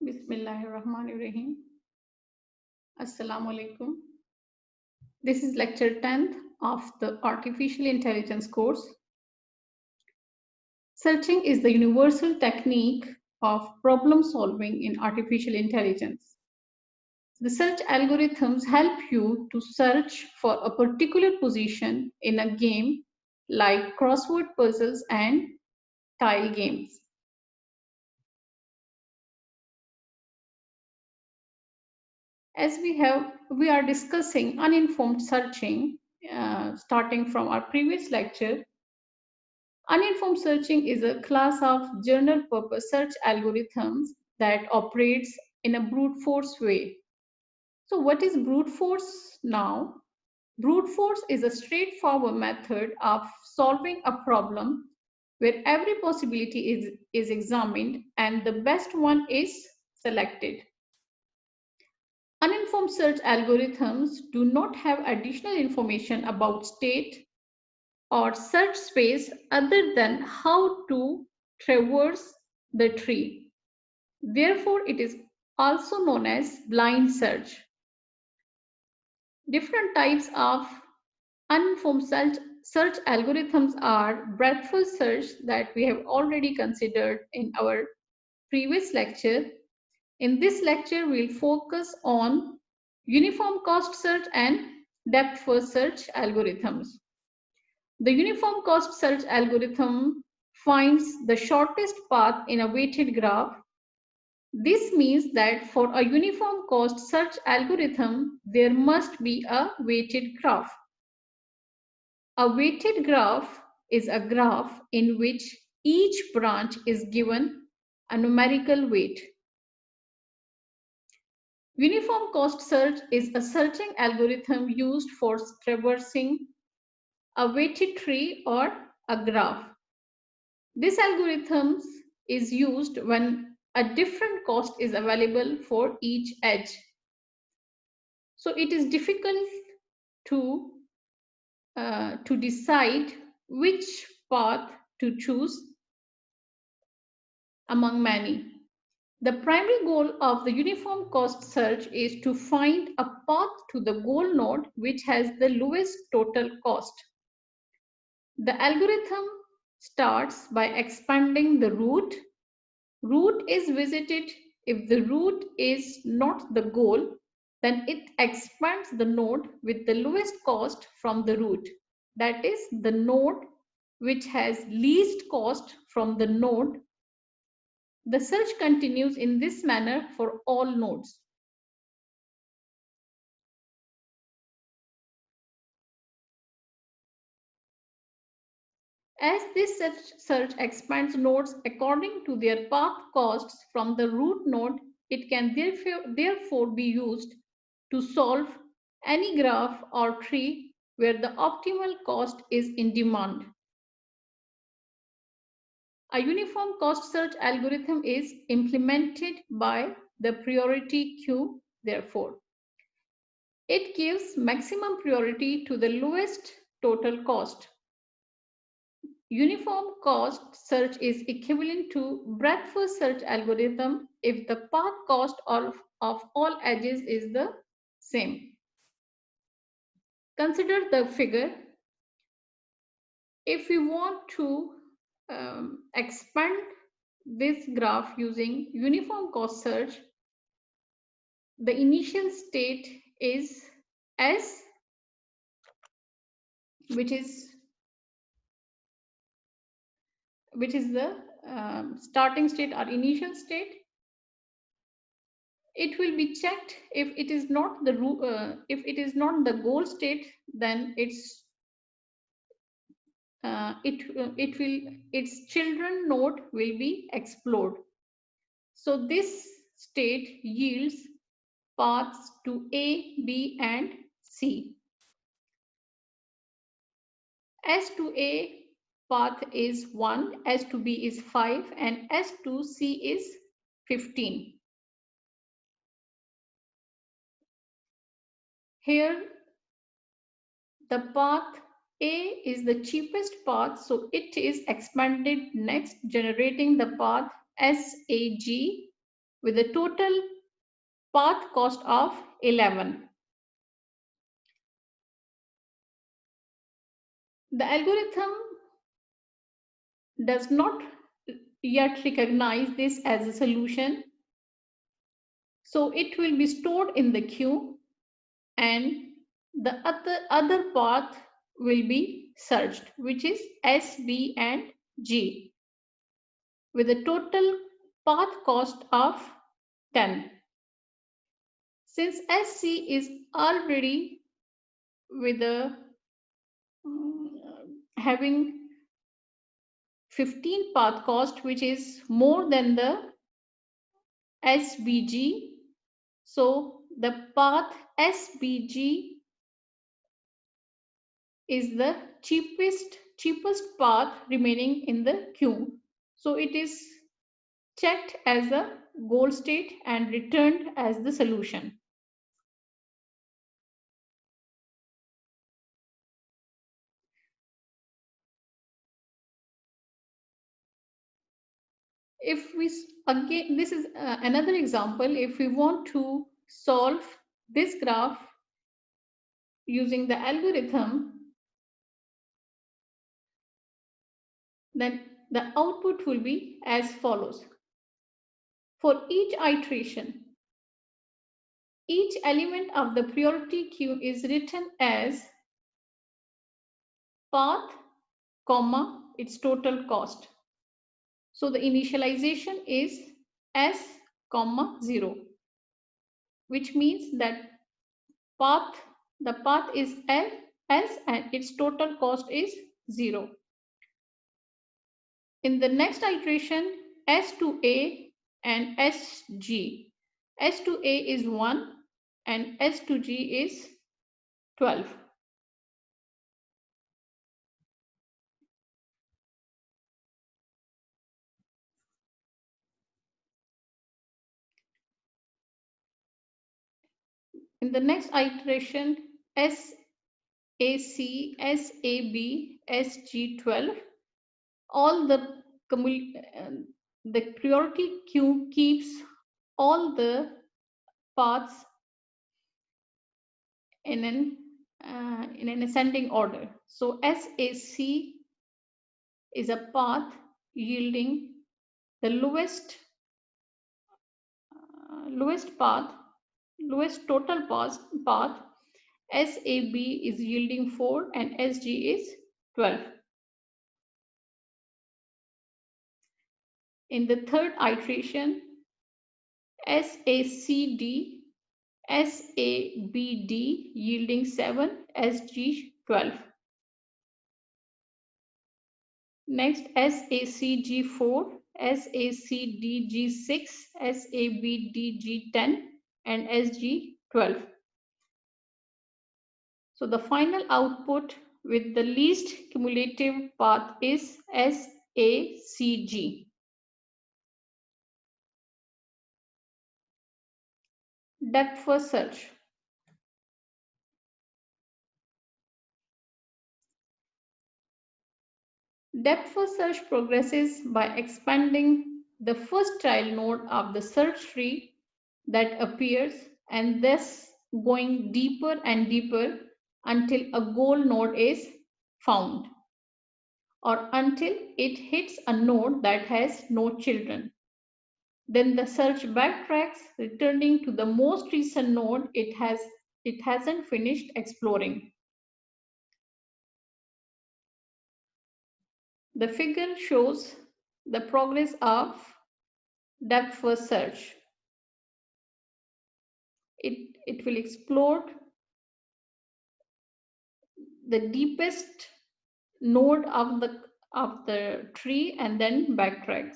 Bismillahirrahmanirrahim. Assalamu alaikum. This is lecture 10th of the Artificial Intelligence course. Searching is the universal technique of problem solving in artificial intelligence. The search algorithms help you to search for a particular position in a game like crossword puzzles and tile games. As we are discussing uninformed searching, starting from our previous lecture. Uninformed searching is a class of general purpose search algorithms that operates in a brute force way. So what is brute force now? Brute force is a straightforward method of solving a problem where every possibility is examined and the best one is selected. Uninformed search algorithms do not have additional information about state or search space other than how to traverse the tree. Therefore, it is also known as blind search. Different types of uninformed search algorithms are breadth-first search that we have already considered in our previous lecture. In this lecture, we'll focus on uniform cost search and depth-first search algorithms. The uniform cost search algorithm finds the shortest path in a weighted graph. This means that for a uniform cost search algorithm, there must be a weighted graph. A weighted graph is a graph in which each branch is given a numerical weight. Uniform cost search is a searching algorithm used for traversing a weighted tree or a graph. This algorithm is used when a different cost is available for each edge. So it is difficult to decide which path to choose among many. The primary goal of the uniform cost search is to find a path to the goal node which has the lowest total cost. The algorithm starts by expanding the route. Route is visited. If the route is not the goal, then it expands the node with the lowest cost from the route. That is the node which has least cost from the node. The search continues in this manner for all nodes. As this search expands nodes according to their path costs from the root node, it can therefore be used to solve any graph or tree where the optimal cost is in demand. A uniform cost search algorithm is implemented by the priority queue, therefore. It gives maximum priority to the lowest total cost. Uniform cost search is equivalent to breadth-first search algorithm if the path cost of all edges is the same. Consider the figure. If we want to expand this graph using uniform cost search, the initial state is S, which is the starting state or initial state. It will be checked. If it is not the goal state, then its children node will be explored. So this state yields paths to A, B, and C. S to A path is 1, S to B is 5, and S to C is 15. Here, the path A is the cheapest path, so it is expanded next, generating the path SAG, with a total path cost of 11. The algorithm does not yet recognize this as a solution, so it will be stored in the queue and the other path will be searched, which is S, B and G, with a total path cost of 10. Since SC is already with a having 15 path cost, which is more than the SBG, so the path SBG is the cheapest path remaining in the queue. So it is checked as a goal state and returned as the solution. If we again, this is another example. If we want to solve this graph using the algorithm, then the output will be as follows. For each iteration, each element of the priority queue is written as path, comma, its total cost. So the initialization is S, comma, 0, which means that the path is S and its total cost is 0. In the next iteration, S to A and SG. S to A is 1 and S to G is 12. In the next iteration, SAC, SAB, SG12, all the priority queue keeps all the paths in an ascending order. So SAC is a path yielding the lowest total path. SAB is yielding 4 and SG is 12. In the third iteration, SACD, SABD yielding 7, SG 12. Next, SACG4, SACDG6, SABDG10 and SG12. So the final output with the least cumulative path is SACG. Depth first search. Depth first search progresses by expanding the first child node of the search tree that appears and thus going deeper and deeper until a goal node is found or until it hits a node that has no children. Then the search backtracks, returning to the most recent node it hasn't finished exploring. The figure shows the progress of depth first search. It will explore the deepest node of the tree and then backtracks.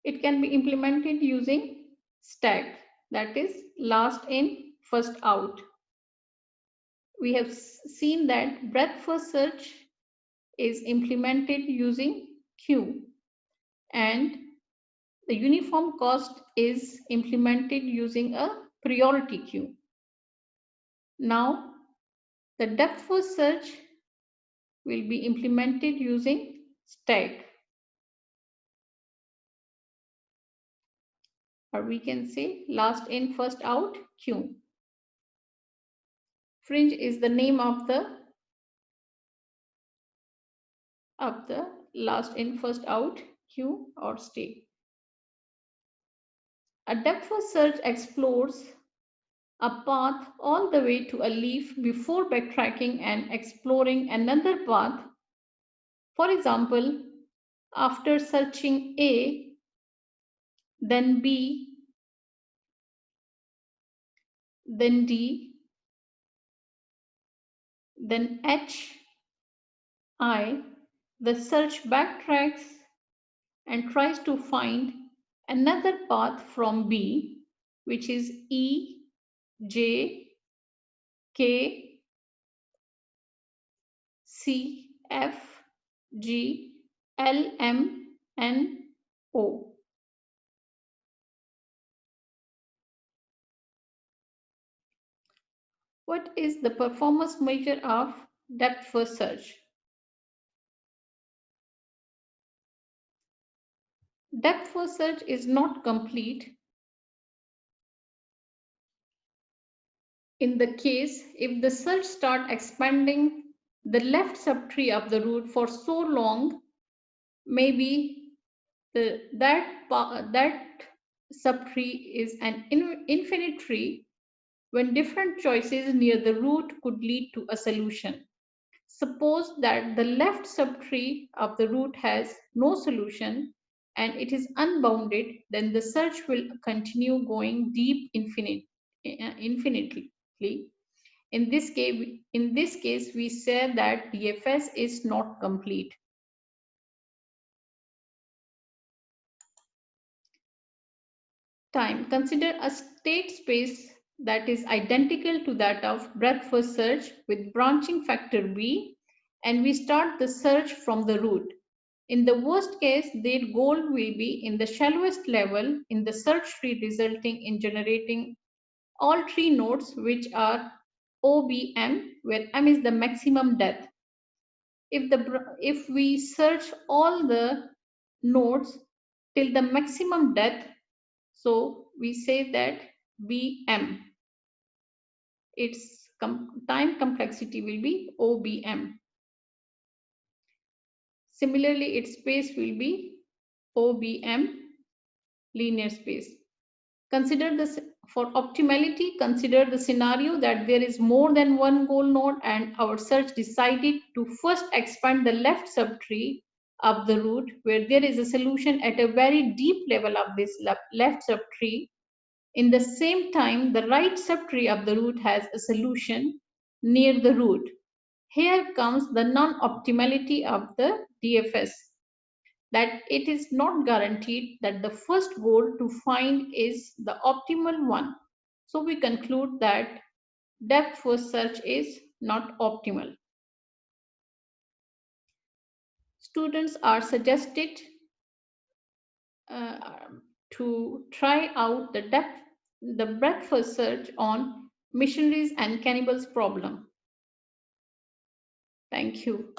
It can be implemented using stack, that is last in first out. We have seen that breadth first search is implemented using queue and the uniform cost is implemented using a priority queue. Now the depth first search will be implemented using stack. or we can say last in first out queue. Fringe is the name of the last in first out queue or stay. A depth first search explores a path all the way to a leaf before backtracking and exploring another path. For example, after searching A, then B, then D, then H, I, the search backtracks and tries to find another path from B, which is E, J, K, C, F, G, L, M, N, O. What is the performance measure of depth first search? Depth first search is not complete in the case if the search start expanding the left subtree of the root for so long, maybe that subtree is an infinite tree when different choices near the root could lead to a solution. Suppose that the left subtree of the root has no solution and it is unbounded, then the search will continue going deep infinitely. In this case, we say that DFS is not complete. Time. Consider a state space that is identical to that of breadth first search with branching factor B, and we start the search from the root. In the worst case, their goal will be in the shallowest level in the search tree, resulting in generating all tree nodes which are OBM, where M is the maximum depth. If we search all the nodes till the maximum depth, so we say that BM, its time complexity will be OBM. Similarly, its space will be OBM linear space. Consider this for optimality, consider the scenario that there is more than one goal node and our search decided to first expand the left subtree of the root where there is a solution at a very deep level of this left subtree. In the same time, the right subtree of the root has a solution near the root. Here comes the non-optimality of the DFS, that it is not guaranteed that the first goal to find is the optimal one. So we conclude that depth first search is not optimal. Students are suggested uh, to try out the breadth first search on missionaries and cannibals problem. Thank you.